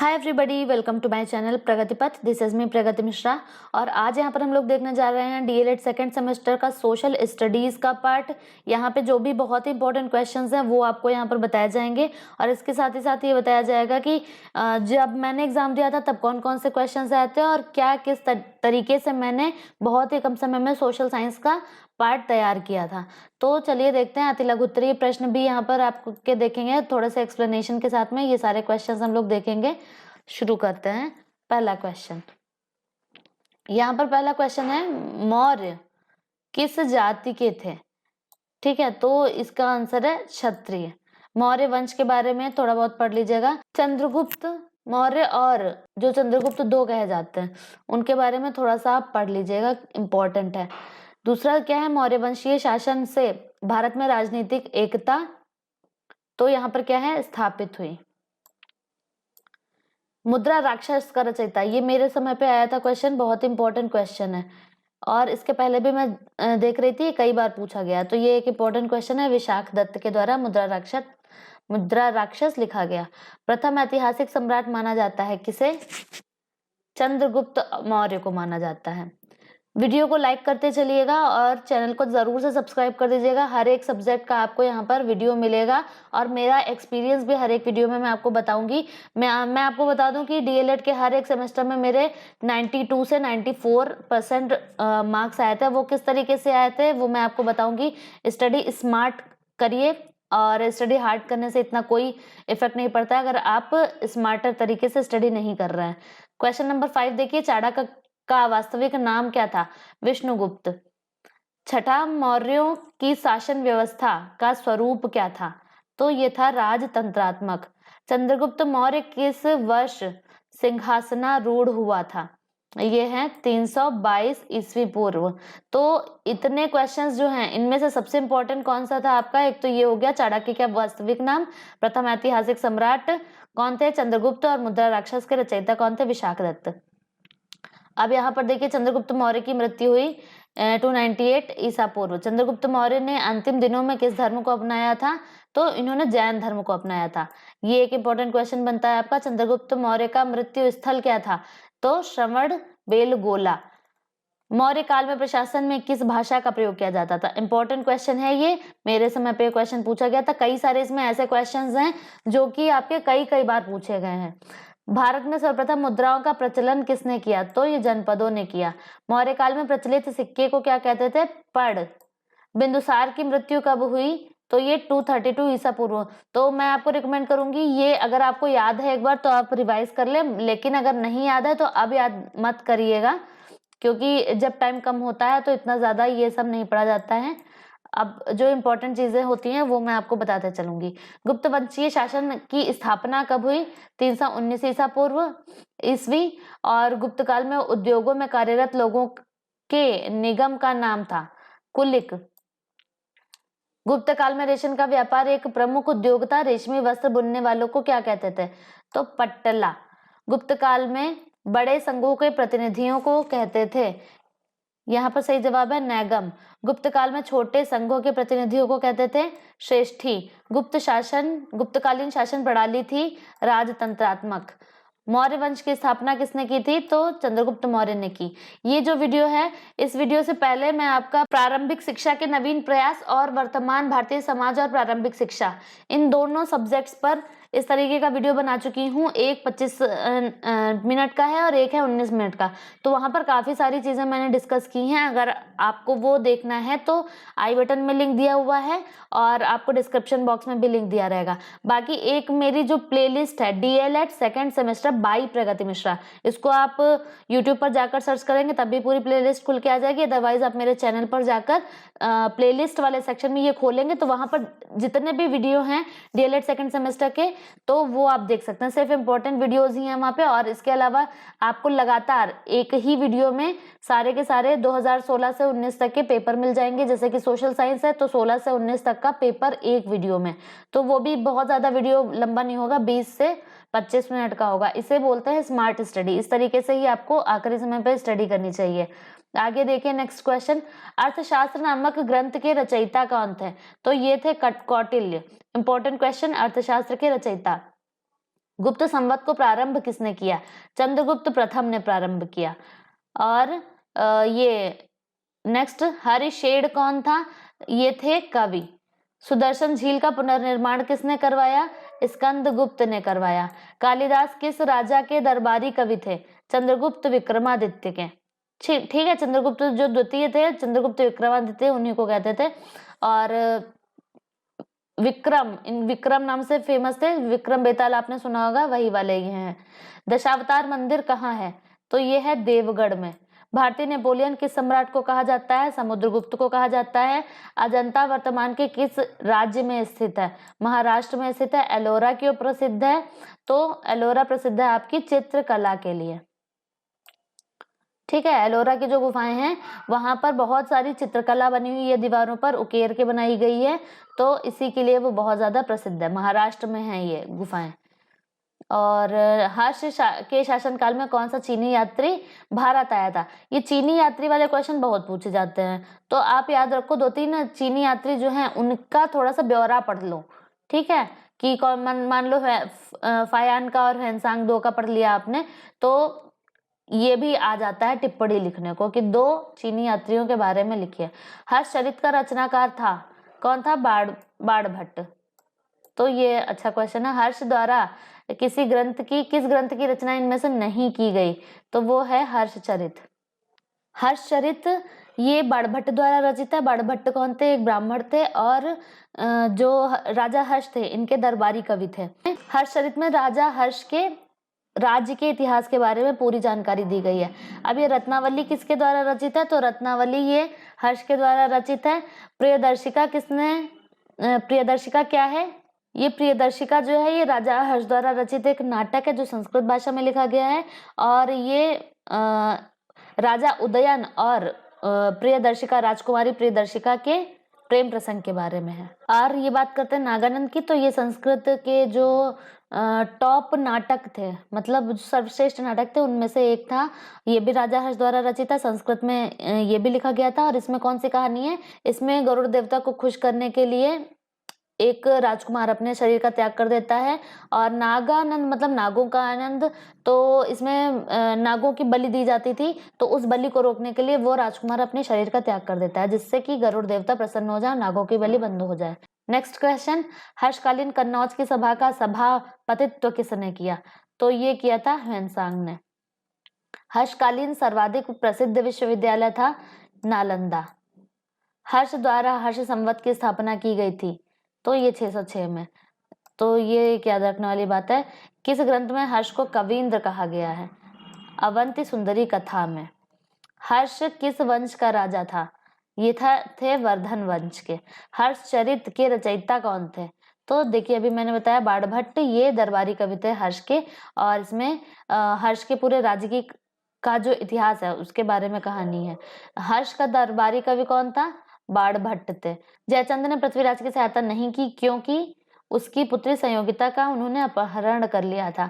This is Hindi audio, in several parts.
Hi everybody, welcome to my channel Pragati Path. This is me Pragati Mishra. और आज यहाँ पर हम लोग देखने जा रहे हैं डीएलएड सेकंड सेमेस्टर का सोशल स्टडीज़ का पार्ट। यहाँ पे जो भी बहुत ही इंपॉर्टेंट क्वेश्चंस हैं वो आपको यहाँ पर बताए जाएंगे और इसके साथ ही ये बताया जाएगा कि जब मैंने एग्जाम दिया था तब कौन कौन से क्वेश्चन आए थे और क्या किस तरीके से मैंने बहुत ही कम समय में सोशल साइंस का पार्ट तैयार किया था। तो चलिए देखते हैं। अति लघु उत्तरीय प्रश्न भी यहाँ पर आपके देखेंगे थोड़े से एक्सप्लेनेशन के साथ में। ये सारे क्वेश्चंस हम लोग देखेंगे। शुरू करते हैं। पहला क्वेश्चन, यहाँ पर पहला क्वेश्चन है, मौर्य किस जाति के थे? ठीक है, तो इसका आंसर है क्षत्रिय। मौर्य वंश के बारे में थोड़ा बहुत पढ़ लीजिएगा। चंद्रगुप्त मौर्य और जो चंद्रगुप्त दो कहे जाते हैं उनके बारे में थोड़ा सा आप पढ़ लीजिएगा, इंपॉर्टेंट है। दूसरा क्या है, मौर्य वंशीय शासन से भारत में राजनीतिक एकता तो यहाँ पर क्या है, स्थापित हुई। मुद्रा राक्षस का रचयिता, ये मेरे समय पे आया था क्वेश्चन, बहुत इंपॉर्टेंट क्वेश्चन है और इसके पहले भी मैं देख रही थी, कई बार पूछा गया। तो ये एक इंपॉर्टेंट क्वेश्चन है। विशाख दत्त के द्वारा मुद्रा राक्षस लिखा गया। प्रथम ऐतिहासिक सम्राट माना जाता है किसे? चंद्रगुप्त मौर्य को माना जाता है। वीडियो को लाइक करते चलिएगा और चैनल को जरूर से सब्सक्राइब कर दीजिएगा। हर एक सब्जेक्ट का आपको यहाँ पर वीडियो मिलेगा और मेरा एक्सपीरियंस भी हर एक वीडियो में मैं आपको बताऊंगी। मैं आपको बता दूं कि डीएलएड के हर एक सेमेस्टर में मेरे 92 से 94% मार्क्स आए थे। वो किस तरीके से आए थे वो मैं आपको बताऊंगी। स्टडी स्मार्ट करिए और स्टडी हार्ड करने से इतना कोई इफेक्ट नहीं पड़ता है अगर आप स्मार्टर तरीके से स्टडी नहीं कर रहे हैं। क्वेश्चन नंबर 5 देखिए, चाणक्य का वास्तविक नाम क्या था? विष्णुगुप्त। छठा, मौर्यों की शासन व्यवस्था का स्वरूप क्या था? तो ये था राजतंत्रात्मक। चंद्रगुप्त मौर्य किस वर्ष सिंहासनारूढ़ हुआ था? ये है 322 ईस्वी पूर्व। तो इतने क्वेश्चंस जो हैं इनमें से सबसे इंपॉर्टेंट कौन सा था आपका? एक तो ये हो गया, चाणक्य का वास्तविक नाम। प्रथम ऐतिहासिक सम्राट कौन थे? चंद्रगुप्त। और मुद्रा राक्षस के रचयिता कौन थे? विशाख दत्त। अब यहाँ पर देखिए, चंद्रगुप्त मौर्य की मृत्यु हुई 298 ईसा पूर्व। चंद्रगुप्त मौर्य ने अंतिम दिनों में किस धर्म को अपनाया था? तो इन्होंने जैन धर्म को अपनाया था। ये एक इंपॉर्टेंट क्वेश्चन बनता है आपका। चंद्रगुप्त मौर्य का मृत्यु स्थल क्या था? तो श्रवण बेलगोला। मौर्य काल में प्रशासन में किस भाषा का प्रयोग किया जाता था? इंपॉर्टेंट क्वेश्चन है ये, मेरे समय पे क्वेश्चन पूछा गया था। कई सारे इसमें ऐसे क्वेश्चंस हैं जो कि आपके कई बार पूछे गए हैं। भारत में सर्वप्रथम मुद्राओं का प्रचलन किसने किया? तो ये जनपदों ने किया। मौर्य काल में प्रचलित सिक्के को क्या कहते थे? पड़। बिंदुसार की मृत्यु कब हुई? तो ये 232 ईसा पूर्व। तो मैं आपको रिकमेंड करूंगी, ये अगर आपको याद है एक बार तो आप रिवाइज कर ले, लेकिन अगर नहीं याद है तो अब याद मत करिएगा क्योंकि जब टाइम कम होता है तो इतना ज्यादा ये सब नहीं पढ़ा जाता है। अब जो इम्पोर्टेंट चीजें होती हैं वो मैं आपको बताते चलूंगी। गुप्त वंशीय शासन की स्थापना कब हुई? 319 ईसा पूर्व ईस्वी। और गुप्त काल में उद्योगों में कार्यरत लोगों के निगम का नाम था कुलिक। गुप्त काल में रेशम का व्यापार एक प्रमुख उद्योग था। रेशमी वस्त्र बुनने वालों को क्या कहते थे? तो पट्टला। गुप्त काल में बड़े संघों के प्रतिनिधियों को कहते थे, यहाँ पर सही जवाब है नैगम। गुप्त काल में छोटे संघों के प्रतिनिधियों को कहते थे श्रेष्ठी। गुप्तकालीन शासन प्रणाली थी राजतंत्रात्मक। मौर्य वंश की स्थापना किसने की थी? तो चंद्रगुप्त मौर्य ने की। ये जो वीडियो है, इस वीडियो से पहले मैं आपका प्रारंभिक शिक्षा के नवीन प्रयास और वर्तमान भारतीय समाज और प्रारंभिक शिक्षा, इन दोनों सब्जेक्ट्स पर इस तरीके का वीडियो बना चुकी हूँ। एक 25 मिनट का है और एक है 19 मिनट का। तो वहां पर काफी सारी चीजें मैंने डिस्कस की हैं। अगर आपको वो देखना है तो आई बटन में लिंक दिया हुआ है और आपको डिस्क्रिप्शन बॉक्स में भी लिंक दिया रहेगा। बाकी एक मेरी जो प्लेलिस्ट है डीएलएड सेकंड सेमेस्टर बाई प्रगति मिश्रा, इसको आप यूट्यूब पर जाकर सर्च करेंगे तब भी पूरी प्लेलिस्ट खुल के आ जाएगी। अदरवाइज आप मेरे चैनल पर जाकर प्लेलिस्ट वाले सेक्शन में ये खोलेंगे तो वहां पर जितने भी वीडियो हैं डीएलएड सेकंड सेमेस्टर के तो वो आप देख सकते हैं। सिर्फ इंपॉर्टेंट वीडियोज ही हैं वहां पे और इसके अलावा आपको लगातार एक ही वीडियो में सारे के सारे 2016 से 19 तक के पेपर मिल जाएंगे। जैसे कि सोशल साइंस है तो 16 से 19 तक का पेपर एक वीडियो में, तो वो भी बहुत ज्यादा वीडियो लंबा नहीं होगा, 20 से 25 मिनट का होगा। इसे बोलते हैं स्मार्ट स्टडी। इस तरीके से ही आपको आखिरी समय पे स्टडी करनी चाहिए। आगे देखिए नेक्स्ट क्वेश्चन, अर्थशास्त्र नामक ग्रंथ के रचयिता कौन थे? तो ये थे कौटिल्य। इंपॉर्टेंट क्वेश्चन, अर्थशास्त्र के रचयिता। गुप्त संवत को प्रारंभ किसने किया? चंद्रगुप्त प्रथम ने प्रारंभ किया। और ये नेक्स्ट, हरिशेड कौन था? ये थे कवि। सुदर्शन झील का पुनर्निर्माण किसने करवाया? स्कंदगुप्त ने करवाया। कालिदास किस राजा के दरबारी कवि थे? चंद्रगुप्त विक्रमादित्य के। ठीक है, चंद्रगुप्त जो द्वितीय थे, चंद्रगुप्त विक्रमादित्य, उन्हीं को कहते थे। और विक्रम नाम से फेमस थे। विक्रम बेताल आपने सुना होगा, वही वाले ये हैं। दशावतार मंदिर कहाँ है? तो ये है देवगढ़ में। भारतीय नेपोलियन किस सम्राट को कहा जाता है? समुद्रगुप्त को कहा जाता है। अजंता वर्तमान के किस राज्य में स्थित है? महाराष्ट्र में स्थित है। एलोरा क्यों प्रसिद्ध है? तो एलोरा प्रसिद्ध है आपकी चित्रकला के लिए। ठीक है, एलोरा की जो गुफाएं हैं वहां पर बहुत सारी चित्रकला बनी हुई है, दीवारों पर उकेर के बनाई गई है, तो इसी के लिए वो बहुत ज्यादा प्रसिद्ध है। महाराष्ट्र में है ये गुफाएं। और हर्ष के शासनकाल में कौन सा चीनी यात्री भारत आया था? ये चीनी यात्री वाले क्वेश्चन बहुत पूछे जाते हैं, तो आप याद रखो 2-3 चीनी यात्री जो हैं उनका थोड़ा सा ब्यौरा पढ़ लो। ठीक है, कि कौन, मान लो फायान का और हेनसांग दो का पढ़ लिया आपने, तो ये भी आ जाता है टिप्पणी लिखने को कि 2 चीनी यात्रियों के बारे में लिखिए। हर्षचरित का रचनाकार था कौन था? बाणभट्ट। तो ये अच्छा क्वेश्चन है। हर्ष द्वारा किस ग्रंथ की रचना इनमें से नहीं की गई? तो वो है हर्षचरित। हर्षचरित ये बाणभट्ट द्वारा रचित है। बाणभट्ट कौन थे? एक ब्राह्मण थे और जो राजा हर्ष थे इनके दरबारी कवि थे। हर्षचरित में राजा हर्ष के राज्य के इतिहास के बारे में पूरी जानकारी दी गई है। अब ये रत्नावली किसके द्वारा रचित है? तो रत्नावली ये हर्ष के द्वारा रचित है। प्रियदर्शिका क्या है? ये प्रियदर्शिका जो है ये राजा हर्ष द्वारा रचित एक नाटक है जो संस्कृत भाषा में लिखा गया है, और ये राजा उदयन और प्रियदर्शिका, राजकुमारी प्रियदर्शिका के प्रेम प्रसंग के बारे में है। और ये बात करते हैं नागानंद की, तो ये संस्कृत के जो टॉप नाटक थे, मतलब सर्वश्रेष्ठ नाटक थे, उनमें से एक था। ये भी राजा हर्ष द्वारा रचित है, संस्कृत में ये भी लिखा गया था। और इसमें कौन सी कहानी है? इसमें गरुड़ देवता को खुश करने के लिए एक राजकुमार अपने शरीर का त्याग कर देता है, और नागानंद मतलब नागों का आनंद, तो इसमें नागों की बलि दी जाती थी, तो उस बलि को रोकने के लिए वो राजकुमार अपने शरीर का त्याग कर देता है, जिससे कि गरुड़ देवता प्रसन्न हो जाए, नागों की बलि बंद हो जाए। नेक्स्ट क्वेश्चन, हर्षकालीन कन्नौज की सभा का सभापतित्व किसने किया? तो ये किया था ह्वेनसांग ने। हर्षकालीन सर्वाधिक प्रसिद्ध विश्वविद्यालय था नालंदा। हर्ष द्वारा हर्ष संवत की स्थापना की गई थी, तो ये 606 में। तो ये याद रखने वाली बात है। किस ग्रंथ में हर्ष को कवींद्र कहा गया है? अवंती सुंदरी कथा में। हर्ष किस वंश का राजा था? ये थे वर्धन वंश के। हर्षचरित के रचयिता कौन थे? तो देखिए अभी मैंने बताया बाणभट्ट, ये दरबारी कवि थे हर्ष के, और इसमें हर्ष के पूरे राज्य का जो इतिहास है उसके बारे में कहानी है। हर्ष का दरबारी कवि कौन था? बाणभट्ट थे। जयचंद ने पृथ्वीराज की सहायता नहीं की क्योंकि उसकी पुत्री संयोगिता का उन्होंने अपहरण कर लिया था।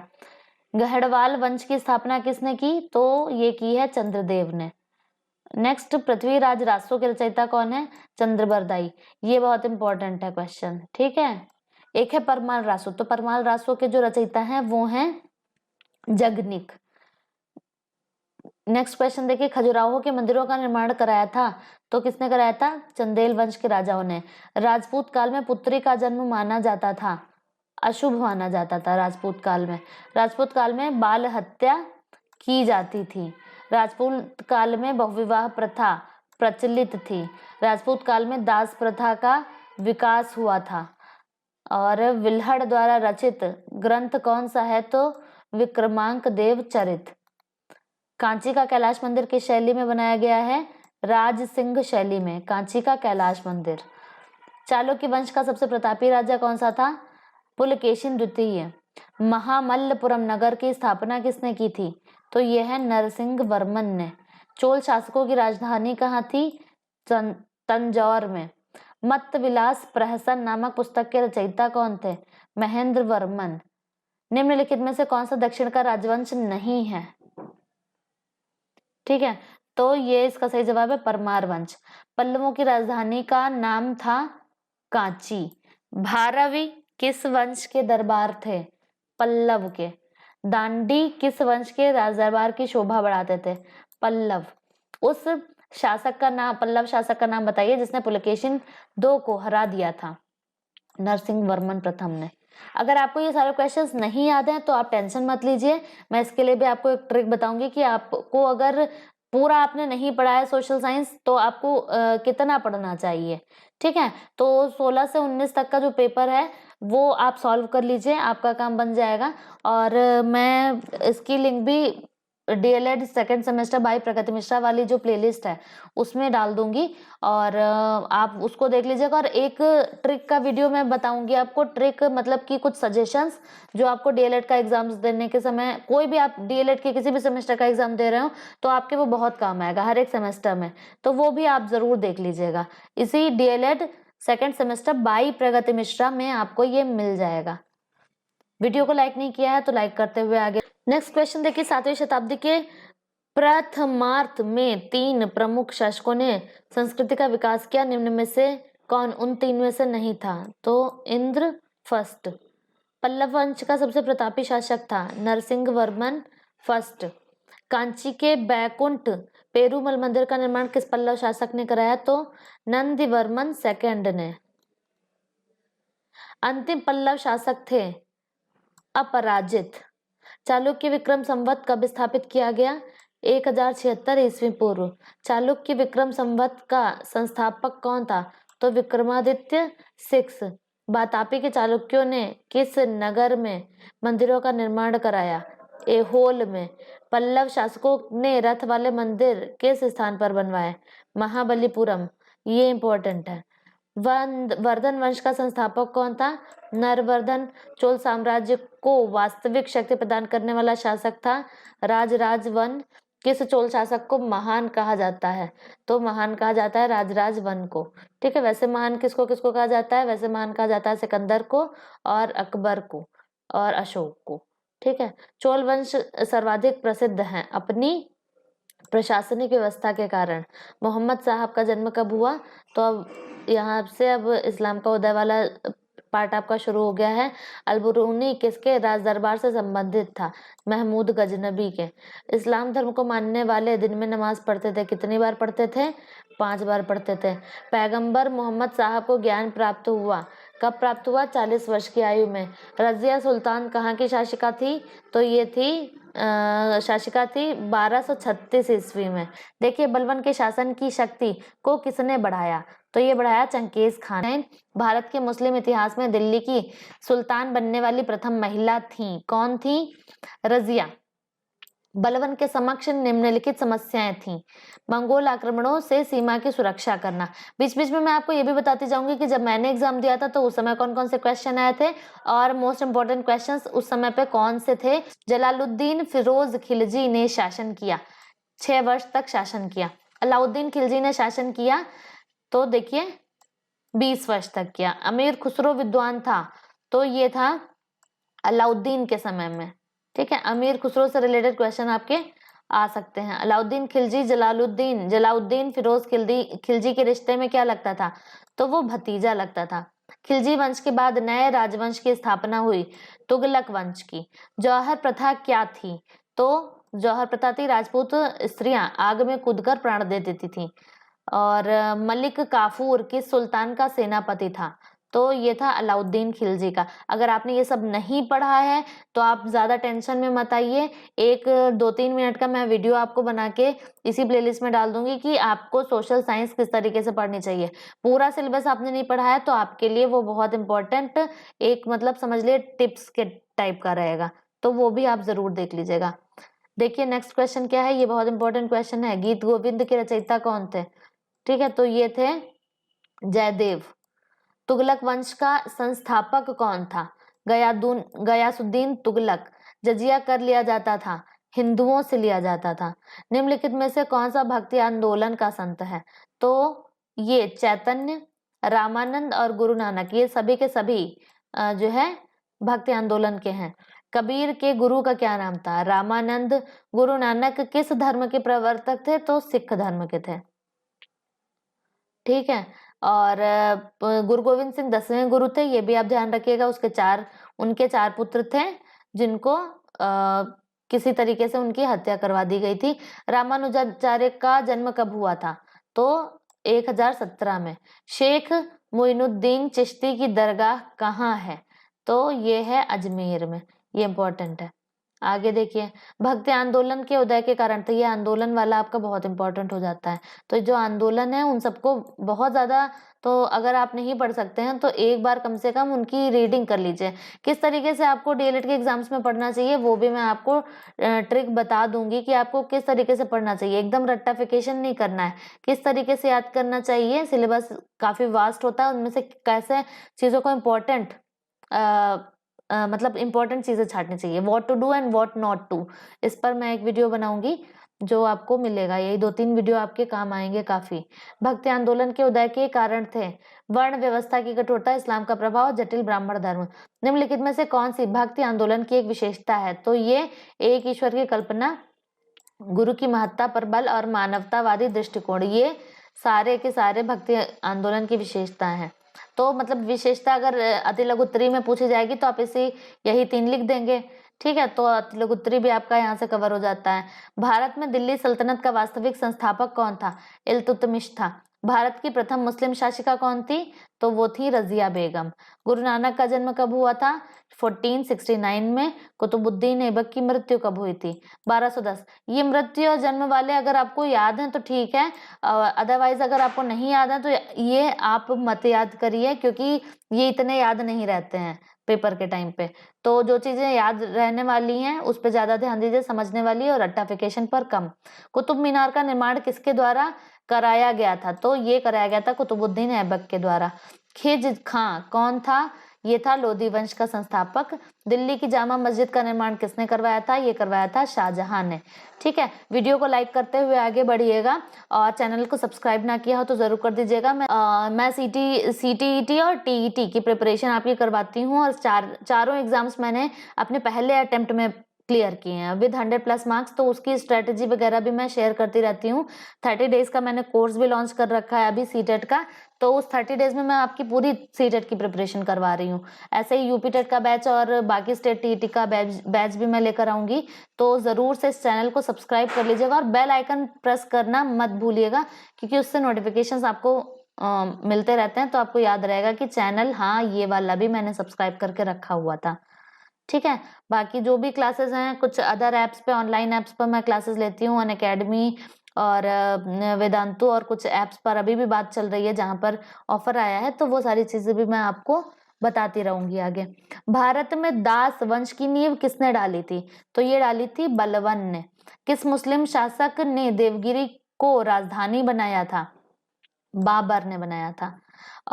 गहड़वाल वंश की स्थापना किसने की? तो ये की है चंद्रदेव ने। नेक्स्ट, पृथ्वीराज रासो के रचयिता कौन है? चंद्रबरदाई। ये बहुत इंपॉर्टेंट है क्वेश्चन। ठीक है, एक है परमाल रासो, तो परमाल रासो के जो रचयिता हैं वो हैं जगनिक। नेक्स्ट क्वेश्चन देखिए, खजुराहो के मंदिरों का निर्माण कराया था, तो किसने कराया था? चंदेल वंश के राजाओं ने। राजपूत काल में पुत्री का जन्म माना जाता था, अशुभ माना जाता था। राजपूत काल में बाल हत्या की जाती थी। राजपूत काल में बहुविवाह प्रथा प्रचलित थी। राजपूत काल में दास प्रथा का विकास हुआ था। और विल्हड़ द्वारा रचित ग्रंथ कौन सा है? तो विक्रमांक देव चरित। कांची का कैलाश मंदिर किस शैली में बनाया गया है? राज सिंह शैली में, कांची का कैलाश मंदिर। चालुक्य वंश का सबसे प्रतापी राजा कौन सा था? पुलकेशिन द्वितीय। महामल्लपुरम नगर की स्थापना किसने की थी? तो यह है नरसिंह वर्मन ने। चोल शासकों की राजधानी कहाँ थी? तंजौर में। मत्त विलास प्रहसन नामक पुस्तक के रचयिता कौन थे? महेंद्र वर्मन। निम्नलिखित में से कौन सा दक्षिण का राजवंश नहीं है? ठीक है, तो ये इसका सही जवाब है परमार वंश। पल्लवों की राजधानी का नाम था कांची। भारवी किस वंश के दरबार थे? पल्लव के। दांडी किस वंश के राज दरबार की शोभा बढ़ाते थे? पल्लव। उस शासक का नाम, पल्लव शासक का नाम बताइए जिसने पुलकेशिन II को हरा दिया था? नरसिंह वर्मन प्रथम ने। अगर आपको ये सारे क्वेश्चंस नहीं याद हैं तो आप टेंशन मत लीजिए, मैं इसके लिए भी आपको एक ट्रिक बताऊंगी कि आपको अगर पूरा आपने नहीं पढ़ा है सोशल साइंस तो आपको कितना पढ़ना चाहिए। ठीक है, तो 16 से 19 तक का जो पेपर है वो आप सॉल्व कर लीजिए, आपका काम बन जाएगा। और मैं इसकी लिंक भी डीएलएड सेकंड सेमेस्टर बाय प्रगति मिश्रा वाली जो प्लेलिस्ट है उसमें डाल दूंगी, और आप उसको देख लीजिएगा। और एक ट्रिक का वीडियो मैं बताऊंगी आपको, ट्रिक मतलब कि कुछ सजेशंस जो आपको डीएलएड का एग्जाम्स देने के समय, कोई भी आप डीएलएड के किसी भी सेमेस्टर का एग्जाम दे रहे हो तो आपके वो बहुत काम आएगा हर एक सेमेस्टर में, तो वो भी आप जरूर देख लीजिएगा। इसी डीएलएड सेकंड सेमेस्टर बाय प्रगति मिश्रा में आपको ये मिल जाएगा। वीडियो को लाइक नहीं किया है तो लाइक करते हुए आगे। नेक्स्ट क्वेश्चन देखिए, 7वीं शताब्दी के प्रथमार्ध में 3 प्रमुख शासकों ने संस्कृति का विकास किया, निम्न में से कौन उन 3 में से नहीं था? तो इंद्र फर्स्ट। पल्लव वंश का सबसे प्रतापी शासक था नरसिंह वर्मन फर्स्ट। कांची के बैकुंठ पेरुमल मंदिर का निर्माण किस पल्लव शासक ने कराया? तो नंदिवर्मन सेकंड ने। अंतिम पल्लव शासक थे अपराजित। चालुक्य विक्रम संवत कब स्थापित किया गया? 1076 ईस्वी पूर्व। चालुक्य विक्रम संवत का संस्थापक कौन था? तो विक्रमादित्य 6। वातापी के चालुक्यों ने किस नगर में मंदिरों का निर्माण कराया? ऐहोल में। पल्लव शासकों ने रथ वाले मंदिर किस स्थान पर बनवाए? महाबलीपुरम। ये इंपॉर्टेंट है। वर्धन वंश का संस्थापक कौन था? नरवर्धन। चोल साम्राज्य को वास्तविक शक्ति प्रदान करने वाला शासक था राजराज वन। किस चोल शासक को महान कहा जाता है? तो महान कहा जाता है राजराज वन को। ठीक है, वैसे महान किसको किसको कहा जाता है? वैसे महान कहा जाता है सिकंदर को और अकबर को और अशोक को। ठीक है, चोल वंश सर्वाधिक प्रसिद्ध है अपनी प्रशासनिक व्यवस्था के कारण। मोहम्मद साहब का जन्म कब हुआ? तो अब यहाँ से अब इस्लाम का उदय वाला पार्ट आपका शुरू हो गया है। अलबरूनी किसके राज दरबार से संबंधित था? महमूद गजनबी के। इस्लाम धर्म को मानने वाले दिन में नमाज पढ़ते थे, कितनी बार पढ़ते थे? 5 बार पढ़ते थे। पैगंबर मोहम्मद साहब को ज्ञान प्राप्त हुआ, कब प्राप्त हुआ? 40 वर्ष की आयु में। रजिया सुल्तान कहाँ की शासिका थी? तो ये थी शासिका थी 1236 ईस्वी में। देखिए, बलबन के शासन की शक्ति को किसने बढ़ाया? तो ये बढ़ाया चंगेज खान ने। भारत के मुस्लिम इतिहास में दिल्ली की सुल्तान बनने वाली प्रथम महिला थी, कौन थी? रजिया। बलबन के समक्ष निम्नलिखित समस्याएं थीं। मंगोल आक्रमणों से सीमा की सुरक्षा करना। बीच बीच में मैं आपको ये भी बताती जाऊंगी कि जब मैंने एग्जाम दिया था तो उस समय कौन कौन से क्वेश्चन आए थे और मोस्ट इंपोर्टेंट क्वेश्चंस उस समय पे कौन से थे। जलालुद्दीन फिरोज खिलजी ने शासन किया, 6 वर्ष तक शासन किया। अलाउद्दीन खिलजी ने शासन किया तो देखिए 20 वर्ष तक किया। अमीर खुसरो विद्वान था, तो ये था अलाउद्दीन के समय में। ठीक है, अमीर खुसरो से रिलेटेड क्वेश्चन आपके आ सकते हैं। अलाउद्दीन खिलजी जलाउद्दीन फिरोज खिलजी के रिश्ते में क्या लगता था? तो वो भतीजा लगता था। खिलजी वंश के बाद नए राजवंश की स्थापना हुई, तुगलक वंश की। जौहर प्रथा क्या थी? तो जौहर प्रथा थी राजपूत स्त्रियां आग में कूदकर प्राण दे देती थी। और मलिक काफूर किस सुल्तान का सेनापति था? तो ये था अलाउद्दीन खिलजी का। अगर आपने ये सब नहीं पढ़ा है तो आप ज्यादा टेंशन में मत आइए, एक 2-3 मिनट का मैं वीडियो आपको बना के इसी प्लेलिस्ट में डाल दूंगी कि आपको सोशल साइंस किस तरीके से पढ़नी चाहिए। पूरा सिलेबस आपने नहीं पढ़ा है तो आपके लिए वो बहुत इंपॉर्टेंट एक मतलब समझ लिए टिप्स के टाइप का रहेगा, तो वो भी आप जरूर देख लीजिएगा। देखिए नेक्स्ट क्वेश्चन क्या है, ये बहुत इंपॉर्टेंट क्वेश्चन है। गीत गोविंद के रचयिता कौन थे? ठीक है, तो ये थे जयदेव। तुगलक वंश का संस्थापक कौन था? गयासुद्दीन तुगलक। जजिया कर लिया जाता था, हिंदुओं से लिया जाता था। निम्नलिखित में से कौन सा भक्ति आंदोलन का संत है? तो ये चैतन्य, रामानंद और गुरु नानक, ये सभी के सभी जो है भक्ति आंदोलन के हैं। कबीर के गुरु का क्या नाम था? रामानंद। गुरु नानक किस धर्म के प्रवर्तक थे? तो सिख धर्म के थे। ठीक है, और गुरु गोविंद सिंह 10वें गुरु थे, ये भी आप ध्यान रखिएगा। उनके 4 पुत्र थे, जिनको किसी तरीके से उनकी हत्या करवा दी गई थी। रामानुजाचार्य का जन्म कब हुआ था? तो 1017 में। शेख मोइनुद्दीन चिश्ती की दरगाह कहाँ है? तो ये है अजमेर में। ये इंपॉर्टेंट है। आगे देखिए, भक्ति आंदोलन के उदय के कारण, तो ये आंदोलन वाला आपका बहुत इंपॉर्टेंट हो जाता है। तो जो आंदोलन है उन सबको बहुत ज्यादा, तो अगर आप नहीं पढ़ सकते हैं तो एक बार कम से कम उनकी रीडिंग कर लीजिए। किस तरीके से आपको डीएलएड के एग्जाम्स में पढ़ना चाहिए वो भी मैं आपको ट्रिक बता दूंगी कि आपको किस तरीके से पढ़ना चाहिए। एकदम रट्टाफिकेशन नहीं करना है, किस तरीके से याद करना चाहिए। सिलेबस काफी वास्ट होता है, उनमें से कैसे चीजों को इम्पोर्टेंट मतलब इंपॉर्टेंट चीजें छांटनी चाहिए, what to do and what not to. इस पर मैं एक वीडियो बनाऊंगी जो आपको मिलेगा। यही 2-3 वीडियो आपके काम आएंगे काफी। भक्ति आंदोलन के उदय के कारण थे वर्ण व्यवस्था की कठोरता, इस्लाम का प्रभाव, जटिल ब्राह्मण धर्म। निम्नलिखित में से कौन सी भक्ति आंदोलन की एक विशेषता है? तो ये एक ईश्वर की कल्पना, गुरु की महत्ता पर बल और मानवतावादी दृष्टिकोण, ये सारे के सारे भक्ति आंदोलन की विशेषता है। तो मतलब विशेषता अगर अति लघु उत्तरी में पूछी जाएगी तो आप इसी यही 3 लिख देंगे। ठीक है, तो अति लघु उत्तरी भी आपका यहाँ से कवर हो जाता है। भारत में दिल्ली सल्तनत का वास्तविक संस्थापक कौन था? इल्तुतमिश था। भारत की प्रथम मुस्लिम शासिका कौन थी? तो वो थी रजिया बेगम। गुरु नानक का जन्म कब हुआ था? 1469 में। कुतुबुद्दीन ऐबक की मृत्यु कब हुई थी? 1210। ये मृत्यु और जन्म वाले अगर आपको याद हैं तो ठीक है, अदरवाइज अगर आपको नहीं याद है तो ये आप मत याद करिए, क्योंकि ये इतने याद नहीं रहते हैं पेपर के टाइम पे। तो जो चीजें याद रहने वाली हैं उस पर ज्यादा ध्यान दीजिए, समझने वाली और रट्टाफिकेशन पर कम। कुतुब मीनार का निर्माण किसके द्वारा कराया गया था? तो ये कराया गया था कुतुबुद्दीन ऐबक के द्वारा। खिज खां कौन था? ये था लोधी वंश का संस्थापक। दिल्ली की जामा मस्जिद का निर्माण किसने करवाया था? ये करवाया था शाहजहां ने। ठीक है, वीडियो को लाइक करते हुए आगे बढ़िएगा और चैनल को सब्सक्राइब ना किया हो तो जरूर कर दीजिएगा। मैं सीटीईटी और टीईटी की प्रिपरेशन आपकी करवाती हूँ और चारों एग्जाम्स मैंने अपने पहले अटेम्प्ट में क्लियर किए हैं विद 100+ मार्क्स। तो उसकी स्ट्रेटेजी वगैरह भी मैं शेयर करती रहती हूँ। 30 डेज का मैंने कोर्स भी लॉन्च कर रखा है अभी सीटेट का, तो उस 30 डेज में मैं आपकी पूरी सीटेट की प्रिपरेशन करवा रही हूँ। ऐसे ही यूपी टेट का बैच और बाकी स्टेट टीईटी का बैच भी मैं लेकर आऊंगी। तो जरूर से इस चैनल को सब्सक्राइब कर लीजिएगा और बेल आइकन प्रेस करना मत भूलिएगा, क्योंकि उससे नोटिफिकेशन आपको मिलते रहते हैं, तो आपको याद रहेगा कि चैनल, हाँ ये वाला भी मैंने सब्सक्राइब करके रखा हुआ था। ठीक है, बाकी जो भी क्लासेस हैं कुछ अदर ऐप्स पे, ऑनलाइन ऐप्स पर मैं क्लासेस लेती हूँ, अनअकैडमी और वेदांतु और कुछ ऐप्स पर अभी भी बात चल रही है जहां पर ऑफर आया है, तो वो सारी चीजें भी मैं आपको बताती रहूंगी आगे। भारत में दास वंश की नींव किसने डाली थी? तो ये डाली थी बलवन ने। किस मुस्लिम शासक ने देवगिरी को राजधानी बनाया था? बाबर ने बनाया था।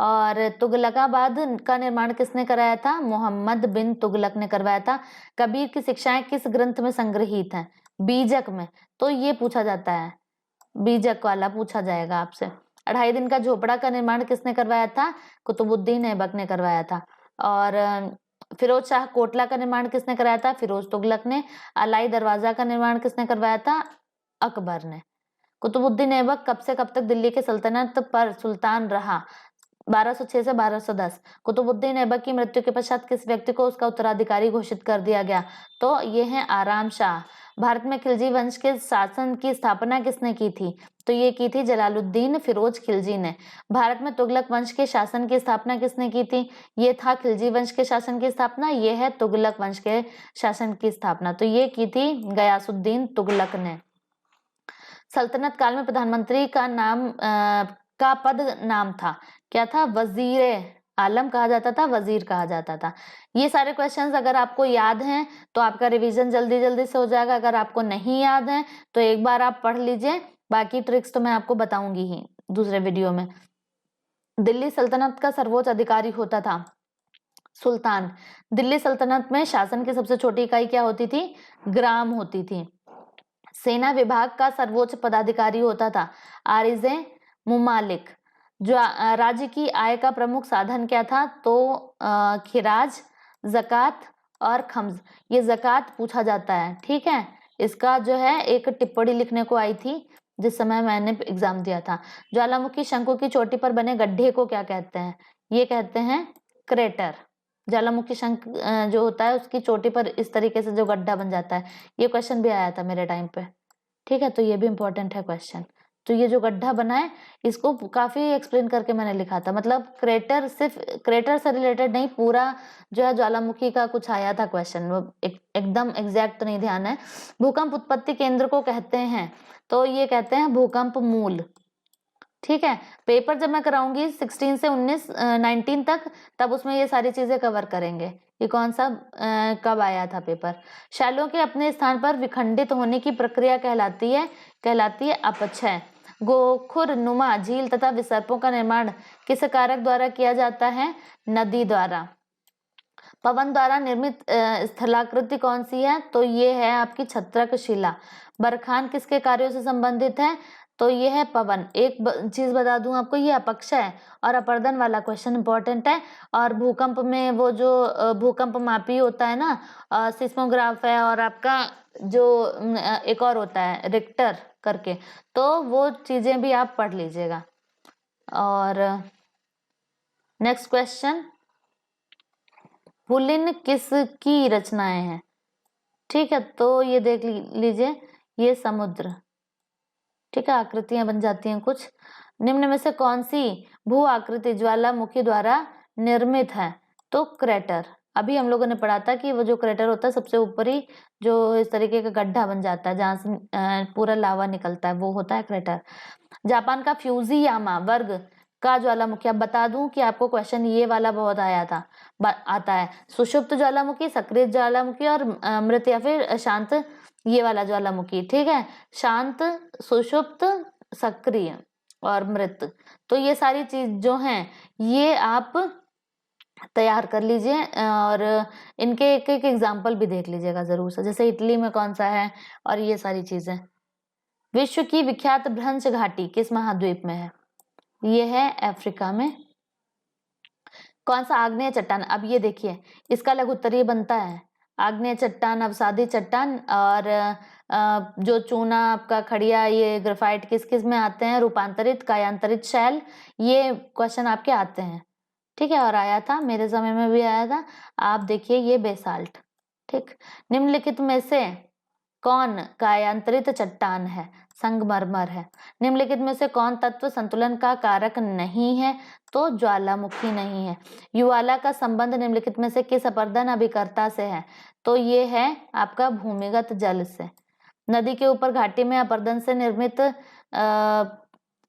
और तुगलकाबाद का निर्माण किसने कराया था? मोहम्मद बिन तुगलक ने करवाया था। कबीर की शिक्षाएं किस ग्रंथ में संग्रहित हैं? बीजक में। तो ये पूछा जाता है, बीजक वाला पूछा जाएगा आपसे। 2.5 दिन का झोपड़ा का निर्माण किसने करवाया था? कुतुबुद्दीन ऐबक ने करवाया था। और फिरोज शाह कोटला का निर्माण किसने कराया था? फिरोज तुगलक ने। अलाई दरवाजा का निर्माण किसने करवाया था? अकबर ने। कुतुबुद्दीन ऐबक कब से कब तक दिल्ली के सल्तनत पर सुल्तान रहा? 1206 से 1210। कुतुबुद्दीन ऐबक की मृत्यु के पश्चात किस व्यक्ति को उसका उत्तराधिकारी घोषित कर दिया गया? तो ये है आराम शाह। भारत में खिलजी वंश के शासन की स्थापना किसने की थी? तो ये की थी जलालुद्दीन फिरोज खिलजी ने। भारत में तुगलक वंश के शासन की स्थापना किसने की थी? ये था खिलजी वंश के शासन की स्थापना, ये है तुगलक वंश के शासन की स्थापना। तो ये की थी गयासुद्दीन तुगलक ने। सल्तनत काल में प्रधानमंत्री का नाम का पद नाम था, क्या था? वजीर आलम कहा जाता था, वजीर कहा जाता था। ये सारे क्वेश्चंस अगर आपको याद हैं तो आपका रिवीजन जल्दी जल्दी से हो जाएगा। अगर आपको नहीं याद है तो एक बार आप पढ़ लीजिए, बाकी ट्रिक्स तो मैं आपको बताऊंगी ही दूसरे वीडियो में। दिल्ली सल्तनत का सर्वोच्च अधिकारी होता था सुल्तान। दिल्ली सल्तनत में शासन की सबसे छोटी इकाई क्या होती थी? ग्राम होती थी। सेना विभाग का सर्वोच्च पदाधिकारी होता था आरिज़े मुमालिक। जो राज्य की आय का प्रमुख साधन क्या था? तो खिराज, जक़ात और खम्स। ये जक़ात पूछा जाता है, ठीक है। इसका जो है एक टिप्पणी लिखने को आई थी जिस समय मैंने एग्जाम दिया था। ज्वालामुखी शंकु की चोटी पर बने गड्ढे को क्या कहते हैं? ये कहते हैं क्रेटर। ज्वालामुखी शंख जो होता है उसकी चोटी पर इस तरीके से जो गड्ढा बन जाता है, ये क्वेश्चन भी आया था मेरे टाइम पे। ठीक है, तो ये भी इंपॉर्टेंट है क्वेश्चन। तो ये जो गड्ढा बना है इसको काफी एक्सप्लेन करके मैंने लिखा था, मतलब क्रेटर सिर्फ क्रेटर से रिलेटेड नहीं, पूरा जो है ज्वालामुखी का कुछ आया था क्वेश्चन, वो एकदम एग्जैक्ट तो नहीं ध्यान है। भूकंप उत्पत्ति केंद्र को कहते हैं, तो ये कहते हैं भूकंप मूल। ठीक है, पेपर जब मैं कराऊंगी 16 से 19 तक, तब उसमें ये सारी चीजें कवर करेंगे कि कौन सा कब आया था पेपर। शैलों के अपने स्थान पर विखंडित होने की प्रक्रिया कहलाती है अपक्षय। गोखुर नुमा झील तथा विसर्पों का निर्माण किस कारक द्वारा किया जाता है? नदी द्वारा। पवन द्वारा निर्मित स्थलाकृति कौन सी है? तो ये है आपकी छत्रक शिला। बरखान किसके कार्यों से संबंधित है? तो ये है पवन। एक चीज बता दूं आपको, ये अपक्षय है और अपर्दन वाला क्वेश्चन इंपॉर्टेंट है। और भूकंप में वो जो भूकंप मापी होता है ना, सिस्मोग्राफ है, और आपका जो एक और होता है रिक्टर करके, तो वो चीजें भी आप पढ़ लीजिएगा। और नेक्स्ट क्वेश्चन, पुलिन किसकी रचनाएं हैं? ठीक है, तो ये देख लीजिए, ये समुद्र। ठीक है, आकृतियां बन जाती हैं कुछ। निम्न में से कौन सी भू आकृति ज्वालामुखी द्वारा निर्मित है? तो क्रेटर। अभी हम लोगों ने पढ़ा था कि वो जो क्रेटर होता है सबसे ऊपरी जो इस तरीके का गड्ढा बन जाता है जहां से पूरा लावा निकलता है, वो होता है क्रेटर। जापान का फ्यूजियामा वर्ग का ज्वालामुखी, अब बता दूं कि आपको क्वेश्चन ये वाला बहुत आया था, आता है सुषुप्त ज्वालामुखी, सक्रिय ज्वालामुखी और मृत या फिर शांत, ये वाला ज्वालामुखी। ठीक है, शांत, सुषुप्त, सक्रिय और मृत। तो ये सारी चीज जो हैं ये आप तैयार कर लीजिए और इनके एक एक एग्जाम्पल भी देख लीजिएगा जरूर से, जैसे इटली में कौन सा है और ये सारी चीजें। विश्व की विख्यात भ्रंश घाटी किस महाद्वीप में है? ये है अफ्रीका में। कौन सा आग्नेय चट्टान, अब ये देखिए इसका लघु उत्तरीय बनता है आग्नेय चट्टान, अवसादी चट्टान, और जो चूना आपका खड़िया, ये ग्रेफाइट किस किस में आते हैं? रूपांतरित, कायांतरित शैल, ये क्वेश्चन आपके आते हैं। ठीक है, और आया था मेरे समय में भी आया था। आप देखिए ये बेसाल्ट। ठीक, निम्नलिखित में से कौन कायांतरित चट्टान है? संगमरमर है। निम्नलिखित में से कौन तत्व संतुलन का कारक नहीं है? तो ज्वालामुखी नहीं है। युवाला का संबंध निम्नलिखित में से किस अपर्दन अभिकर्ता से है? तो ये है आपका भूमिगत जल से। नदी के ऊपर घाटी में अपर्दन से निर्मित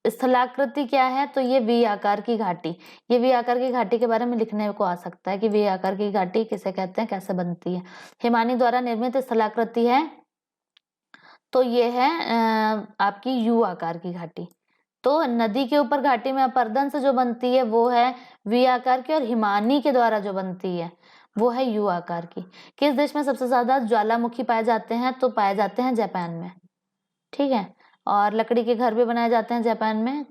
स्थलाकृति क्या है? तो ये वी आकार की घाटी। ये वी आकार की घाटी के बारे में लिखने को आ सकता है कि वी आकार की घाटी किसे कहते हैं, कैसे बनती है। हिमानी द्वारा निर्मित स्थलाकृति है, तो ये है आपकी यू आकार की घाटी। तो नदी के ऊपर घाटी में अपर्दन से जो बनती है वो है वी आकार की, और हिमानी के द्वारा जो बनती है वो है यू आकार की। किस देश में सबसे ज्यादा ज्वालामुखी पाए जाते हैं? तो पाए जाते हैं जापान में। ठीक है, और लकड़ी के घर भी बनाए जाते हैं जापान में।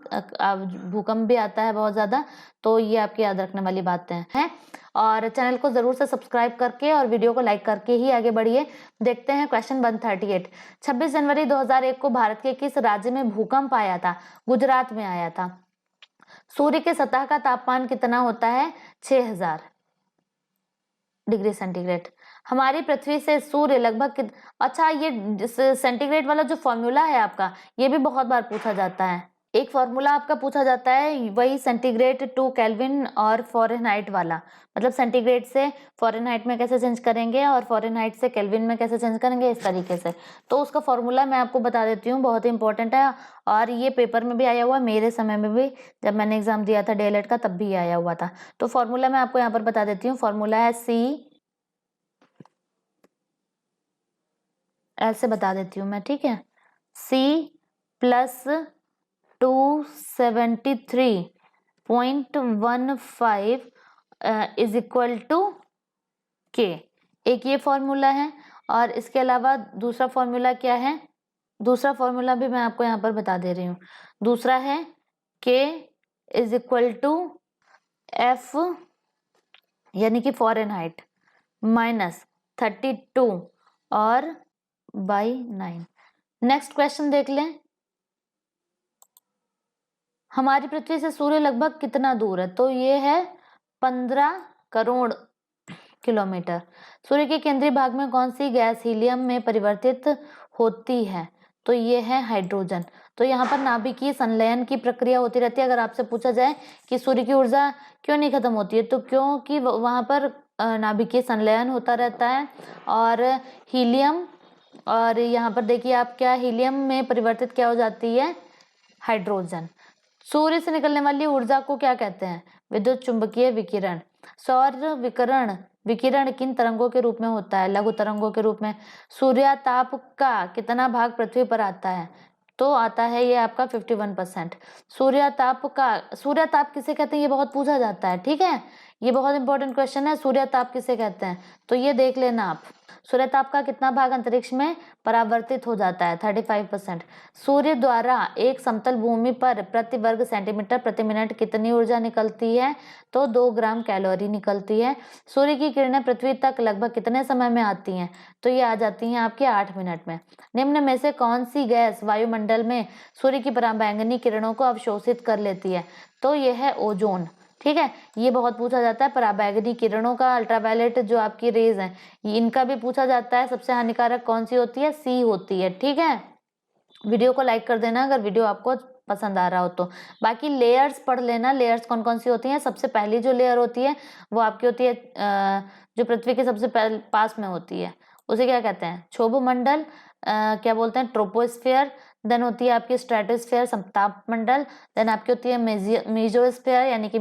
भूकंप भी आता है बहुत ज्यादा, तो ये आपकी याद रखने वाली बातें हैं। और चैनल को जरूर से सब्सक्राइब करके और वीडियो को लाइक करके ही आगे बढ़िए। देखते हैं क्वेश्चन 138। 26 जनवरी 2001 को भारत के किस राज्य में भूकंप आया था? गुजरात में आया था। सूर्य के सतह का तापमान कितना होता है? 6000 डिग्री सेंटीग्रेड। हमारी पृथ्वी से सूर्य लगभग अच्छा, ये सेंटीग्रेड वाला जो फॉर्मूला है आपका, ये भी बहुत बार पूछा जाता है। एक फॉर्मूला आपका पूछा जाता है वही सेंटीग्रेड टू केल्विन और फॉरेनहाइट वाला, मतलब सेंटीग्रेड से फॉरेनहाइट में कैसे चेंज करेंगे और फॉरेनहाइट से केल्विन में कैसे चेंज करेंगे, इस तरीके से। तो उसका फॉर्मूला मैं आपको बता देती हूँ, बहुत ही इंपॉर्टेंट है। और ये पेपर में भी आया हुआ, मेरे समय में भी जब मैंने एग्जाम दिया था डीएलएड का तब भी आया हुआ था। तो फॉर्मूला मैं आपको यहाँ पर बता देती हूँ। फॉर्मूला है सी, ऐसे बता देती हूँ मैं, ठीक है, C plus 273.15 is equal to K। एक ये फॉर्मूला है, और इसके अलावा दूसरा फॉर्मूला क्या है? दूसरा फॉर्मूला भी मैं आपको यहाँ पर बता दे रही हूँ। दूसरा है K is equal to F यानी कि फॉरेनहाइट माइनस 32 और बाई 9। नेक्स्ट क्वेश्चन देख लें। हमारी पृथ्वी से सूर्य लगभग कितना दूर है? तो ये है 15 करोड़ किलोमीटर। सूर्य के केंद्रीय भाग में कौन सी गैस हीलियम में परिवर्तित होती है? तो ये है हाइड्रोजन। तो यहाँ पर नाभिकीय संलयन की प्रक्रिया होती रहती है। अगर आपसे पूछा जाए कि सूर्य की ऊर्जा क्यों नहीं खत्म होती है, तो क्योंकि वहाँ पर नाभिकीय संलयन होता रहता है और हीलियम, और यहाँ पर देखिए आप क्या, हीलियम में परिवर्तित क्या हो जाती है? हाइड्रोजन। सूर्य से निकलने वाली ऊर्जा को क्या कहते हैं? विद्युत चुंबकीय विकिरण। सौर विकिरण विकिरण किन तरंगों के रूप में होता है? लघु तरंगों के रूप में। सूर्यताप का कितना भाग पृथ्वी पर आता है? तो आता है ये आपका 51%। सूर्यताप किसे कहते हैं? ये बहुत पूछा जाता है, ठीक है, ये बहुत इंपॉर्टेंट क्वेश्चन है। सूर्यताप किसे कहते हैं? तो ये देख लेना आप। सूर्यताप का कितना भाग अंतरिक्ष में परावर्तित हो जाता है? 35%। सूर्य द्वारा एक समतल भूमि पर प्रति वर्ग सेंटीमीटर प्रति मिनट कितनी ऊर्जा निकलती है? तो 2 ग्राम कैलोरी निकलती है। सूर्य की किरणें पृथ्वी तक लगभग कितने समय में आती हैं? तो ये आ जाती हैं आपके 8 मिनट में। निम्न में से कौन सी गैस वायुमंडल में सूर्य की पराबैंगनी किरणों को अवशोषित कर लेती है? तो यह है ओजोन, ठीक है, ये बहुत पूछा जाता है। पराबैंगनी किरणों का, अल्ट्रावायलेट जो आपकी रेज हैं, इनका भी पूछा जाता है। सबसे हानिकारक कौन सी होती है? सी होती है, ठीक है। वीडियो को लाइक कर देना अगर वीडियो आपको पसंद आ रहा हो तो। बाकी लेयर्स पढ़ लेना, लेयर्स कौन कौन सी होती हैं। सबसे पहली जो लेयर होती है वो आपकी होती है जो पृथ्वी के सबसे पास में होती है, उसे क्या कहते हैं? क्षोभ मंडल, क्या बोलते हैं? ट्रोपोस्फेयर। देन होती है आपकी स्ट्रेटोस्फेयर, समताप मंडल। देन आपकी होती है मेसोस्फेयर यानी कि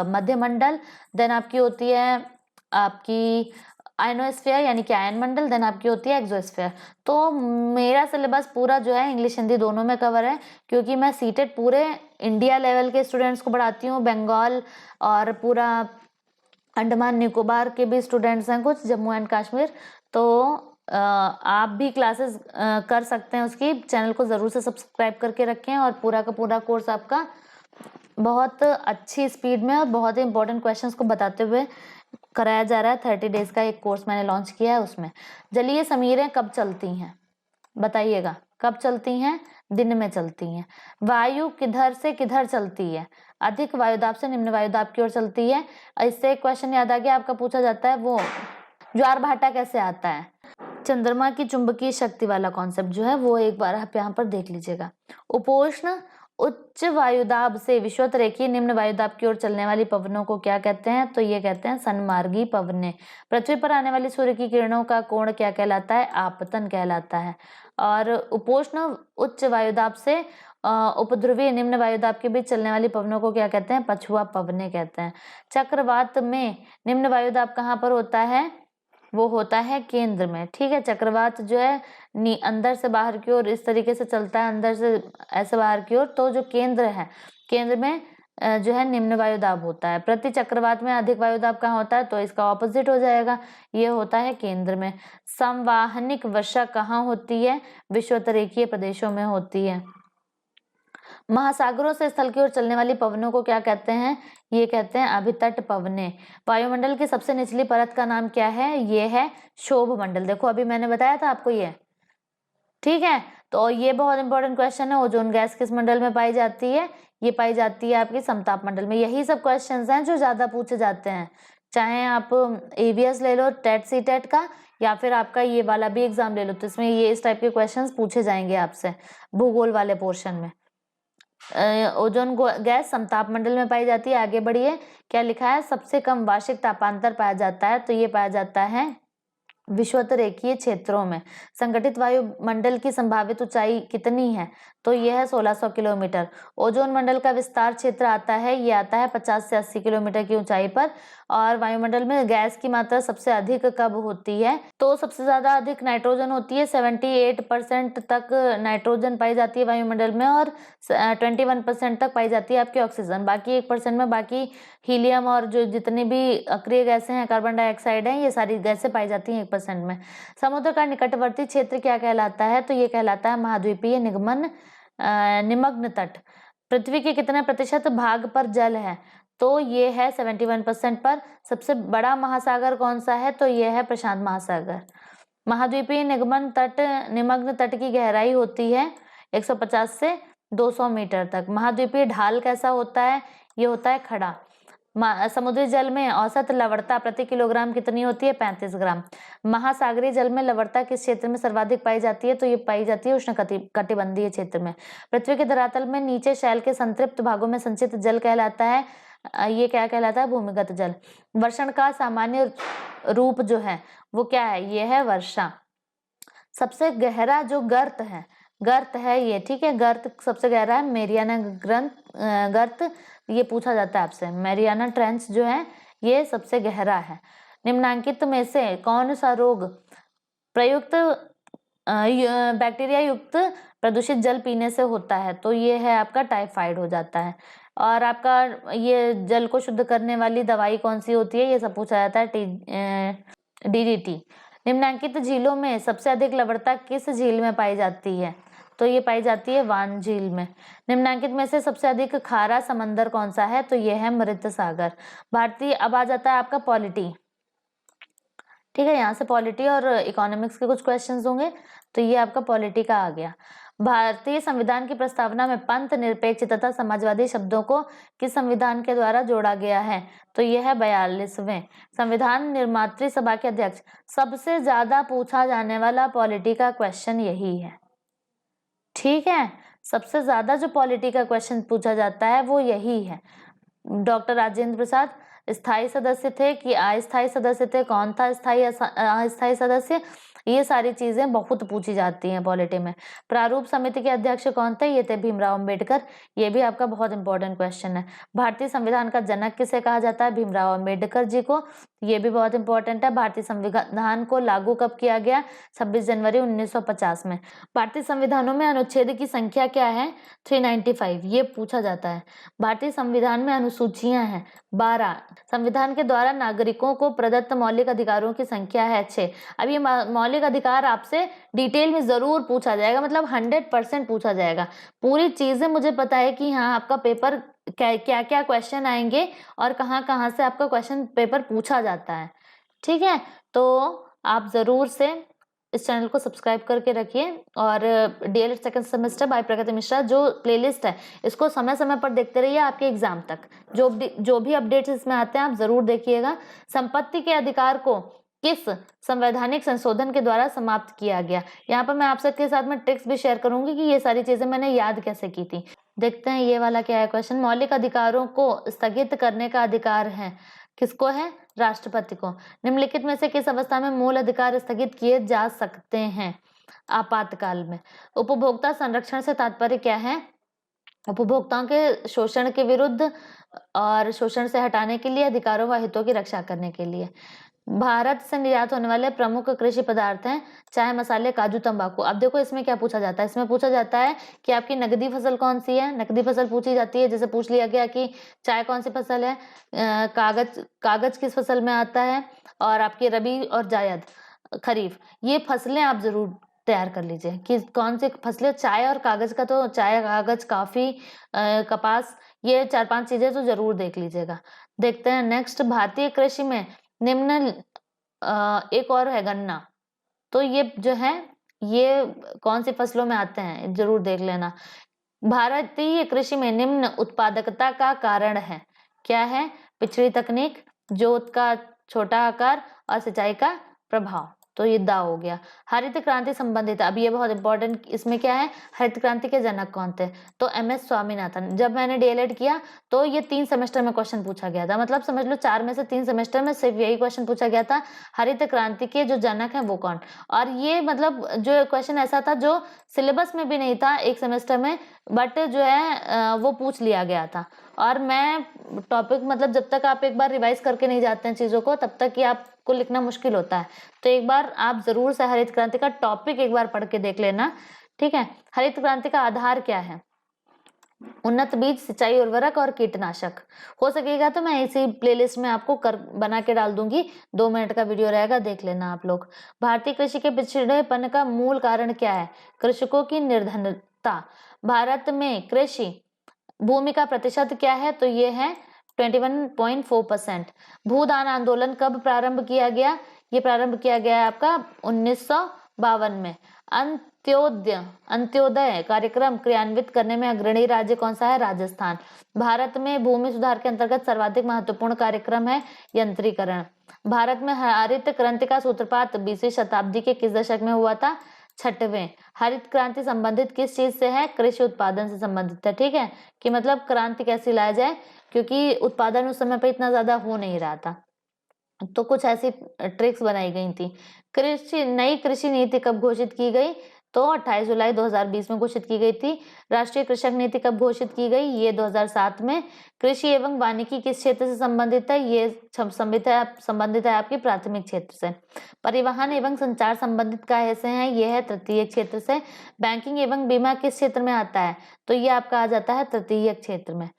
मध्य मंडल। देन आपकी होती है आपकी आयनोस्फेयर यानी कि आयन मंडल। देन आपकी होती है एक्सोस्फेयर। तो मेरा सिलेबस पूरा जो है इंग्लिश हिंदी दोनों में कवर है, क्योंकि मैं सीटेट पूरे इंडिया लेवल के स्टूडेंट्स को पढ़ाती हूँ। बंगाल और पूरा अंडमान निकोबार के भी स्टूडेंट्स हैं कुछ, जम्मू एंड कश्मीर। तो आप भी क्लासेस कर सकते हैं उसकी। चैनल को ज़रूर से सब्सक्राइब करके रखें, और पूरा का पूरा कोर्स आपका बहुत अच्छी स्पीड में और बहुत ही इंपॉर्टेंट क्वेश्चंस को बताते हुए कराया जा रहा है। 30 डेज का एक कोर्स मैंने लॉन्च किया है उसमें। जलीय समीरें कब चलती हैं? बताइएगा, कब चलती हैं? दिन में चलती हैं। वायु किधर से किधर चलती है? अधिक वायुदाब से निम्न वायुदाब की ओर चलती है। इससे एक क्वेश्चन याद आ गया आपका, पूछा जाता है वो ज्वार भाटा कैसे आता है? चंद्रमा की चुंबकीय शक्ति वाला कॉन्सेप्ट जो है वो एक बार आप यहाँ पर देख लीजिएगा। उपोष्ण उच्च वायुदाब से विषुवत रेखीय निम्न वायुदाब की ओर चलने वाली पवनों को क्या कहते हैं? तो ये कहते हैं सन्मार्गी पवनें। पृथ्वी पर आने वाली सूर्य की किरणों का कोण क्या कहलाता है? आपतन कहलाता है। और उपोष्ण उच्च वायुदाब से उपध्रुवीय निम्न वायुदाब के बीच चलने वाली पवनों को क्या कहते हैं? पछुआ पवनें कहते हैं। चक्रवात में निम्न वायुदाब कहाँ पर होता है? वो होता है केंद्र में, ठीक है। चक्रवात जो है अंदर से बाहर की ओर इस तरीके से चलता है, अंदर से ऐसे बाहर की ओर। तो जो केंद्र है, केंद्र में जो है निम्न वायुदाब होता है। प्रति चक्रवात में अधिक वायुदाब कहाँ होता है? तो इसका ऑपोजिट हो जाएगा, ये होता है केंद्र में। संवाहनिक वर्षा कहाँ होती है? विषुवतरेखीय प्रदेशों में होती है। महासागरों से स्थल की ओर चलने वाली पवनों को क्या कहते हैं? ये कहते हैं अभितट पवनें। वायुमंडल की सबसे निचली परत का नाम क्या है? ये है क्षोभ मंडल। देखो अभी मैंने बताया था आपको ये, ठीक है। तो ये बहुत इंपॉर्टेंट क्वेश्चन है। ओजोन गैस किस मंडल में पाई जाती है? ये पाई जाती है आपकी समताप मंडल में। यही सब क्वेश्चंस हैं जो ज्यादा पूछे जाते हैं, चाहे आप एवीएस ले लो टेट सी टेट का, या फिर आपका ये वाला भी एग्जाम ले लो, तो इसमें ये इस टाइप के क्वेश्चंस पूछे जाएंगे आपसे भूगोल वाले पोर्शन में। ओजोन गैस समताप मंडल में पाई जाती है। आगे बढ़िए, क्या लिखा है? सबसे कम वार्षिक तापांतर पाया जाता है, तो ये पाया जाता है विषुवतरेखीय क्षेत्रों में। संगठित वायुमंडल की संभावित ऊंचाई कितनी है? तो यह है 1600 किलोमीटर। ओजोन मंडल का विस्तार क्षेत्र आता है, ये आता है 50 से 80 किलोमीटर की ऊंचाई पर। और वायुमंडल में गैस की मात्रा सबसे अधिक कब होती है? तो सबसे ज्यादा अधिक नाइट्रोजन होती है। 78% तक नाइट्रोजन पाई जाती है वायुमंडल में, और 21% तक पाई जाती है आपकी ऑक्सीजन। बाकी 1% में बाकी हीलियम और जो जितनी भी अक्रिय गैसें हैं, कार्बन डाइऑक्साइड है, ये सारी गैसें पाई जाती हैं 1% में। समुद्र का निकटवर्ती क्षेत्र क्या कहलाता है? तो ये कहलाता है महाद्वीपीय निमग्न तट। पृथ्वी के कितने प्रतिशत भाग पर जल है? तो ये है 71% पर। सबसे बड़ा महासागर कौन सा है? तो ये है प्रशांत महासागर। महाद्वीपीय निमग्न तट की गहराई होती है 150 से 200 मीटर तक। महाद्वीपीय ढाल कैसा होता है? ये होता है खड़ा। समुद्री जल में औसत लवणता प्रति किलोग्राम कितनी होती है? 35 ग्राम। महासागरीय जल में लवणता किस क्षेत्र में सर्वाधिक पाई जाती है? तो ये पाई जाती है उष्णकटिबंधीय क्षेत्र में। पृथ्वी के धरातल में नीचे शैल के संतृप्त भागों में संचित जल कहलाता है, ये क्या कहलाता है? भूमिगत जल। वर्षण का सामान्य रूप जो है वो क्या है? ये है वर्षा। सबसे गहरा जो गर्त है ये, ठीक है, गर्त सबसे गहरा है मेरियाना गर्त, ये पूछा जाता है आपसे। मेरियाना ट्रेंच जो है ये सबसे गहरा है। निम्नांकित में से कौन सा रोग प्रयुक्त बैक्टीरिया युक्त प्रदूषित जल पीने से होता है? तो ये है आपका टाइफाइड हो जाता है। और आपका ये जल को शुद्ध करने वाली दवाई कौन सी होती है? ये सब पूछा जाता है, DDT। निम्नांकित झीलों में सबसे अधिक लवणता किस झील में पाई जाती है? तो ये पाई जाती है वान झील में। निम्नांकित में से सबसे अधिक खारा समंदर कौन सा है? तो ये है मृत सागर। भारतीय, अब आ जाता है आपका पॉलिटी, ठीक है, यहाँ से पॉलिटी और इकोनॉमिक्स के कुछ क्वेश्चंस होंगे, तो ये आपका पॉलिटी का आ गया। भारतीय संविधान की प्रस्तावना में पंथ, निरपेक्ष तथा समाजवादी शब्दों को किस संविधान के द्वारा जोड़ा गया है? तो यह है 42वें। संविधान निर्मात्री सभा के अध्यक्ष। सबसे ज्यादा पूछा जाने वाला पॉलिटी का क्वेश्चन यही है, ठीक है, सबसे ज्यादा जो पॉलिटी का क्वेश्चन पूछा जाता है वो यही है। डॉक्टर राजेंद्र प्रसाद स्थायी सदस्य थे कि अस्थायी सदस्य थे? कौन था स्थायी अस्थायी सदस्य? ये सारी चीजें बहुत पूछी जाती हैं पॉलिटी में। प्रारूप समिति के अध्यक्ष कौन थे? ये थे भीमराव अंबेडकर। ये भी आपका बहुत इंपॉर्टेंट क्वेश्चन है। भारतीय संविधान का जनक किसे कहा जाता है? भीमराव अंबेडकर जी को। ये भी बहुत इंपॉर्टेंट है। भारतीय संविधान को लागू कब किया गया? 26 जनवरी 1950 में। भारतीय संविधानों में अनुच्छेद की संख्या क्या है? 395, ये पूछा जाता है। भारतीय संविधान में अनुसूचियां हैं 12। संविधान के द्वारा नागरिकों को प्रदत्त मौलिक अधिकारों की संख्या है 6। अब ये मौलिक अधिकार आपसे डिटेल में जरूर पूछा जाएगा, मतलब 100% पूछा जाएगा। पूरी चीजें मुझे पता है कि हाँ आपका पेपर क्या क्या क्वेश्चन आएंगे और कहाँ कहाँ से आपका क्वेश्चन पेपर पूछा जाता है, ठीक है। तो आप जरूर से इस चैनल को सब्सक्राइब करके रखिए और DLED सेकंड सेमेस्टर बाय प्रगति मिश्रा जो प्लेलिस्ट है इसको समय समय पर देखते रहिए आपके एग्जाम तक। जो भी अपडेट्स इसमें आते हैं आप जरूर देखिएगा। संपत्ति के अधिकार को किस संवैधानिक संशोधन के द्वारा समाप्त किया गया? यहाँ पर मैं आप सबके साथ में ट्रिक्स भी शेयर करूंगी कि ये सारी चीजें मैंने याद कैसे की थी। देखते हैं ये वाला क्या है क्वेश्चन। मौलिक अधिकारों को स्थगित करने का अधिकार है, किसको है? राष्ट्रपति को। निम्नलिखित में से किस अवस्था में मूल अधिकार स्थगित किए जा सकते हैं? आपातकाल में। उपभोक्ता संरक्षण से तात्पर्य क्या है? उपभोक्ताओं के शोषण के विरुद्ध और शोषण से हटाने के लिए, अधिकारों व हितों की रक्षा करने के लिए। भारत से निर्यात होने वाले प्रमुख कृषि पदार्थ हैं चाय, मसाले, काजू, तंबाकू। अब देखो इसमें क्या पूछा जाता है? इसमें पूछा जाता है कि आपकी नकदी फसल कौन सी है? नकदी फसल पूछी जाती है। जैसे पूछ लिया गया कि चाय कौन सी फसल है, कागज किस फसल में आता है, और आपकी रबी और जायद, खरीफ, ये फसलें आप जरूर तैयार कर लीजिए कि कौन सी फसलें। चाय और कागज का तो चाय, कागज, कॉफी, कपास, ये 4-5 चीजें तो जरूर देख लीजिएगा। देखते हैं नेक्स्ट। भारतीय कृषि में निम्न एक और है गन्ना, तो ये जो है ये कौन सी फसलों में आते हैं जरूर देख लेना। भारतीय कृषि में निम्न उत्पादकता का कारण है, क्या है? पिछड़ी तकनीक, जोत का छोटा आकार और सिंचाई का प्रभाव। तो ये दा हो गया। हरित क्रांति संबंधित, अब ये बहुत इंपॉर्टेंट, इसमें क्या है? हरित क्रांति के जनक कौन थे? तो MS स्वामीनाथन। जब मैंने DLED किया तो ये 3 सेमेस्टर में क्वेश्चन पूछा गया था, मतलब समझ लो 4 में से 3 सेमेस्टर में सिर्फ यही क्वेश्चन पूछा गया था, हरित क्रांति के जो जनक है वो कौन। और ये मतलब जो क्वेश्चन ऐसा था जो सिलेबस में भी नहीं था एक सेमेस्टर में, बट जो है वो पूछ लिया गया था। और मैं टॉपिक, मतलब जब तक आप एक बार रिवाइज करके नहीं जाते हैं चीजों को, तब तक ही आपको लिखना मुश्किल होता है। तो एक बार आप जरूर से हरित क्रांति का टॉपिक एक बार पढ़ के देख लेना, ठीक है। हरित क्रांति का आधार क्या है? उन्नत बीज, सिंचाई, उर्वरक और कीटनाशक। हो सकेगा तो मैं इसी प्लेलिस्ट में आपको बना के डाल दूंगी, 2 मिनट का वीडियो रहेगा, देख लेना आप लोग। भारतीय कृषि के पिछड़ेपन का मूल कारण क्या है? कृषकों की निर्धनता। भारत में कृषि भूमि का प्रतिशत क्या है? तो ये है 21.4%। भूदान आंदोलन कब प्रारंभ किया गया? ये प्रारंभ किया गया है आपका 1952 में। अंत्योदय कार्यक्रम क्रियान्वित करने में अग्रणी राज्य कौन सा है? राजस्थान। भारत में भूमि सुधार के अंतर्गत सर्वाधिक महत्वपूर्ण कार्यक्रम है यंत्रीकरण। भारत में हरित क्रांति का सूत्रपात 20वीं शताब्दी के किस दशक में हुआ था? 6वें। हरित क्रांति संबंधित किस चीज से है? कृषि उत्पादन से संबंधित है। ठीक है, कि मतलब क्रांति कैसे लाया जाए, क्योंकि उत्पादन उस समय पे इतना ज्यादा हो नहीं रहा था, तो कुछ ऐसी ट्रिक्स बनाई गई थी। नई कृषि नीति कब घोषित की गई? तो 28 जुलाई 2020 में घोषित की गई थी। राष्ट्रीय कृषक नीति कब घोषित की गई? ये 2007 में। कृषि एवं वानिकी किस क्षेत्र से संबंधित है? ये संबंधित है आपकी प्राथमिक क्षेत्र से। परिवहन एवं संचार संबंधित काहे से है? ये है तृतीय क्षेत्र से। बैंकिंग एवं बीमा किस क्षेत्र में आता है? तो ये आपका आ जाता है तृतीय क्षेत्र में।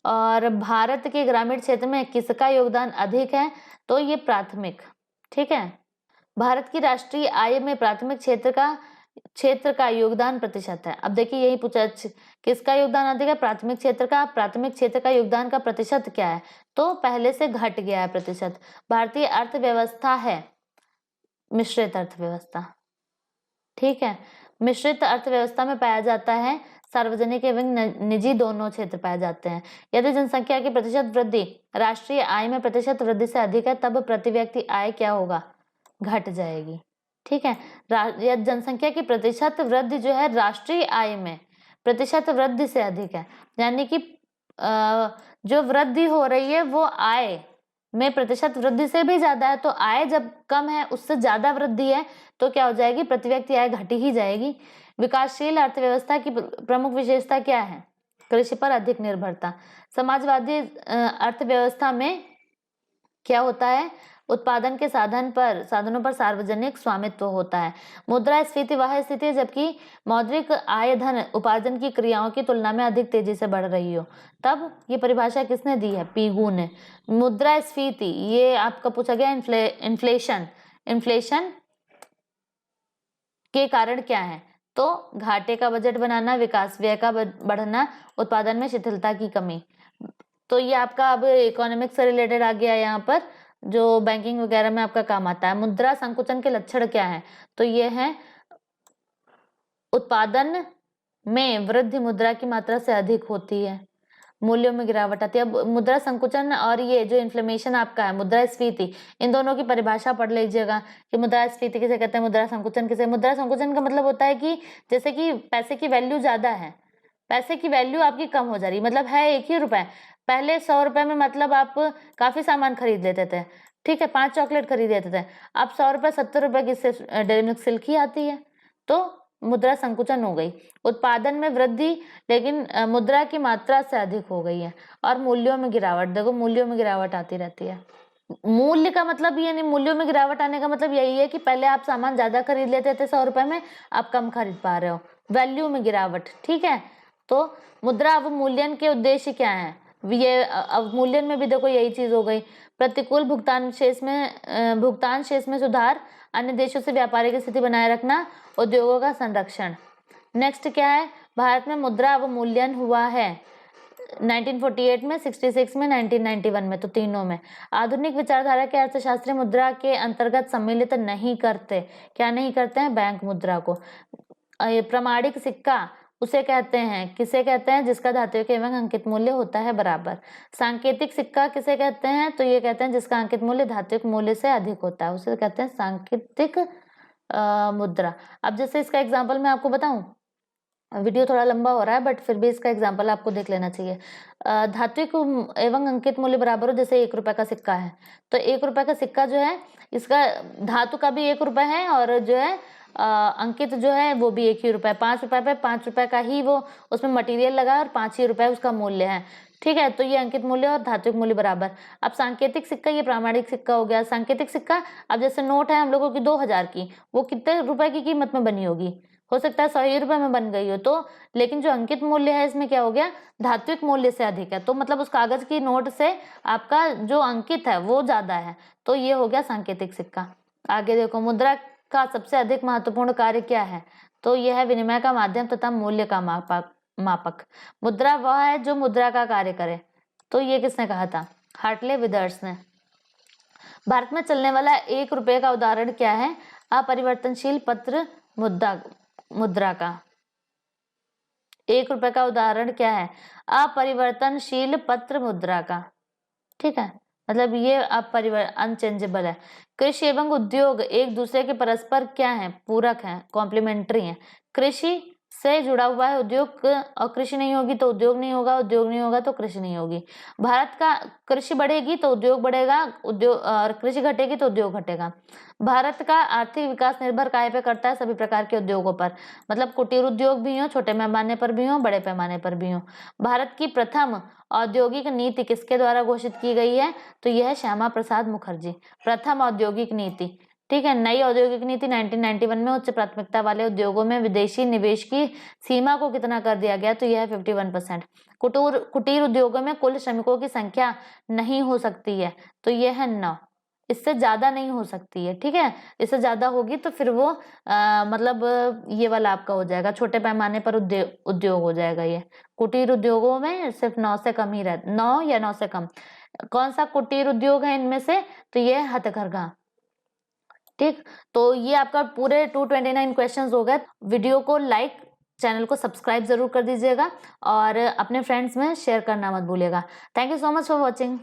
और भारत के ग्रामीण क्षेत्र में किसका योगदान अधिक है? तो ये प्राथमिक। ठीक है, भारत की राष्ट्रीय आय में प्राथमिक क्षेत्र का योगदान प्रतिशत है। अब देखिए यही पूछा, किसका योगदान अधिक है? प्राथमिक क्षेत्र का। प्राथमिक क्षेत्र का योगदान का प्रतिशत क्या है? तो पहले से घट गया है प्रतिशत। भारतीय अर्थव्यवस्था है मिश्रित अर्थव्यवस्था। ठीक है, मिश्रित अर्थव्यवस्था में पाया जाता है सार्वजनिक एवं निजी दोनों क्षेत्र पाए जाते हैं। यदि जनसंख्या की प्रतिशत वृद्धि राष्ट्रीय आय में प्रतिशत वृद्धि से अधिक है, तब प्रति व्यक्ति आय क्या होगा? घट जाएगी। ठीक है, जनसंख्या की प्रतिशत वृद्धि जो है राष्ट्रीय आय में प्रतिशत वृद्धि से अधिक है, यानी कि जो वृद्धि हो रही है वो आय में प्रतिशत वृद्धि से भी ज्यादा है। तो आय जब कम है उससे ज्यादा वृद्धि है तो क्या हो जाएगी? प्रति व्यक्ति आय घटी ही जाएगी। विकासशील अर्थव्यवस्था की प्रमुख विशेषता क्या है? कृषि पर अधिक निर्भरता। समाजवादी अर्थव्यवस्था में क्या होता है? उत्पादन के साधनों पर सार्वजनिक स्वामित्व होता है। मुद्रास्फीति वह स्थिति है जबकि मौद्रिक आय धन उपार्जन की क्रियाओं की तुलना में अधिक तेजी से बढ़ रही हो। तब ये परिभाषा किसने दी है? पीगू ने। मुद्रास्फीति ये आपका पूछा गया इन्फ्लेशन के कारण क्या है? तो घाटे का बजट बनाना, विकास व्यय का बढ़ना, उत्पादन में शिथिलता की कमी। तो ये आपका अब इकोनॉमिक्स से रिलेटेड आ गया यहाँ पर, जो बैंकिंग वगैरह में आपका काम आता है। मुद्रा संकुचन के लक्षण क्या है? तो ये है उत्पादन में वृद्धि मुद्रा की मात्रा से अधिक होती है, मूल्यों में गिरावट आती है। अब मुद्रा संकुचन और ये जो इन्फ्लेमेशन आपका है मुद्रास्फीति, इन दोनों की परिभाषा पढ़ लीजिएगा कि मुद्रास्फीति किसे कहते हैं, मुद्रा संकुचन किसे। मुद्रा संकुचन का मतलब होता है कि जैसे कि पैसे की वैल्यू ज्यादा है, पैसे की वैल्यू आपकी कम हो जा रही, मतलब है 1 ही रुपए, पहले 100 रुपए में मतलब आप काफी सामान खरीद लेते थे। ठीक है, 5 चॉकलेट खरीद लेते थे। अब 100 रुपए 70 रुपए की डेयरी मिल्क सिल्क ही आती है, तो मुद्रा संकुचन हो गई। उत्पादन में वृद्धि लेकिन मुद्रा की मात्रा से अधिक हो गई है। और मूल्यों में गिरावट, देखो मूल्यों में गिरावट आती रहती है। मूल्य का मतलब ये नहीं, मूल्यों में गिरावट आने का मतलब यही है कि पहले आप सामान ज्यादा खरीद लेते थे 100 रुपए में, आप कम खरीद पा रहे हो, वैल्यू में गिरावट। ठीक है, तो मुद्रा अवमूल्यन के उद्देश्य क्या है? ये अवमूल्यन में भी देखो यही चीज हो गई। प्रतिकूल भुगतान शेष में सुधार, अन्य देशों से व्यापारिक स्थिति बनाए रखना, उद्योगों का संरक्षण। नेक्स्ट क्या है? भारत में मुद्रा अवमूल्यन हुआ है 1948 में, 66 में, 1991 में, तो तीनों में। आधुनिक विचारधारा के अर्थशास्त्री मुद्रा के अंतर्गत सम्मिलित नहीं करते। क्या नहीं करते हैं? बैंक मुद्रा को। प्रमाणिक सिक्का उसे कहते हैं, किसे कहते हैं? जिसका धात्विक एवं अंकित मूल्य होता है बराबर। सांकेतिक सिक्का किसे कहते हैं? तो ये कहते हैं जिसका अंकित मूल्य धात्विक मूल्य से अधिक होता है, उसे कहते हैं सांकेतिक मुद्रा। अब जैसे इसका एग्जाम्पल मैं आपको बताऊं, वीडियो थोड़ा लंबा हो रहा है बट फिर भी इसका एग्जाम्पल आपको देख लेना चाहिए। धात्विक एवं अंकित मूल्य बराबर हो, जैसे 1 रुपए का सिक्का है, तो 1 रुपए का सिक्का जो है इसका धातु का भी 1 रुपए है और जो है अंकित जो है वो भी 1 ही रुपए। 5 रुपए पे 5 रुपए का ही वो उसमें मटेरियल लगा और 5 ही रुपए उसका मूल्य है। ठीक है, तो ये अंकित मूल्य और धात्विक मूल्य बराबर। अब सांकेतिक सिक्का ये प्रामाणिक सिक्का हो गया। सांकेतिक सिक्का, अब जैसे नोट है हम लोगों की 2000 की, वो कितने रुपए की कीमत में बनी होगी? हो सकता है 100 ही रुपए में बन गई हो, तो लेकिन जो अंकित मूल्य है इसमें क्या हो गया? धात्विक मूल्य से अधिक है, तो मतलब उस कागज की नोट से आपका जो अंकित है वो ज्यादा है, तो ये हो गया सांकेतिक सिक्का। आगे देखो, मुद्रा का सबसे अधिक महत्वपूर्ण कार्य क्या है? तो यह है विनिमय का माध्यम तथा मूल्य का मापक। मुद्रा वह है जो मुद्रा का कार्य करे, तो ये किसने कहा था? हार्टले विदर्स ने। भारत में चलने वाला 1 रुपए का उदाहरण क्या है? अपरिवर्तनशील पत्र मुद्रा का। 1 रुपए का उदाहरण क्या है? अपरिवर्तनशील पत्र मुद्रा का। ठीक है, मतलब ये अनचेंजेबल है। कृषि एवं उद्योग एक दूसरे के परस्पर क्या है? पूरक हैं, कॉम्प्लीमेंट्री हैं। कृषि से जुड़ा हुआ है उद्योग, और कृषि नहीं होगी तो उद्योग नहीं होगा, उद्योग नहीं होगा तो कृषि नहीं होगी। भारत का कृषि बढ़ेगी तो उद्योग बढ़ेगा, उद्योग और कृषि घटेगी तो उद्योग घटेगा। भारत का आर्थिक विकास निर्भर काहे पे करता है? सभी प्रकार के उद्योगों पर, मतलब कुटीर उद्योग भी हो, छोटे पैमाने पर भी हो, बड़े पैमाने पर भी हो। भारत की प्रथम औद्योगिक नीति किसके द्वारा घोषित की गई है? तो यह है श्यामा प्रसाद मुखर्जी। प्रथम औद्योगिक नीति, ठीक है। नई औद्योगिक नीति 1991 में उच्च प्राथमिकता वाले उद्योगों में विदेशी निवेश की सीमा को कितना कर दिया गया? तो यह है 51%। कुटीर उद्योगों में कुल श्रमिकों की संख्या नहीं हो सकती है, तो यह है 9। इससे ज्यादा नहीं हो सकती है, ठीक है। इससे ज्यादा होगी तो फिर वो मतलब ये वाला आपका हो जाएगा, छोटे पैमाने पर उद्योग हो जाएगा। ये कुटीर उद्योगों में सिर्फ 9 से कम ही 9 या 9 से कम। कौन सा कुटीर उद्योग है इनमें से? तो ये हथकरघा। ठीक, तो ये आपका पूरे 229 क्वेश्चंस हो गए। वीडियो को लाइक, चैनल को सब्सक्राइब जरूर कर दीजिएगा और अपने फ्रेंड्स में शेयर करना मत भूलिएगा। Thank you so much for watching.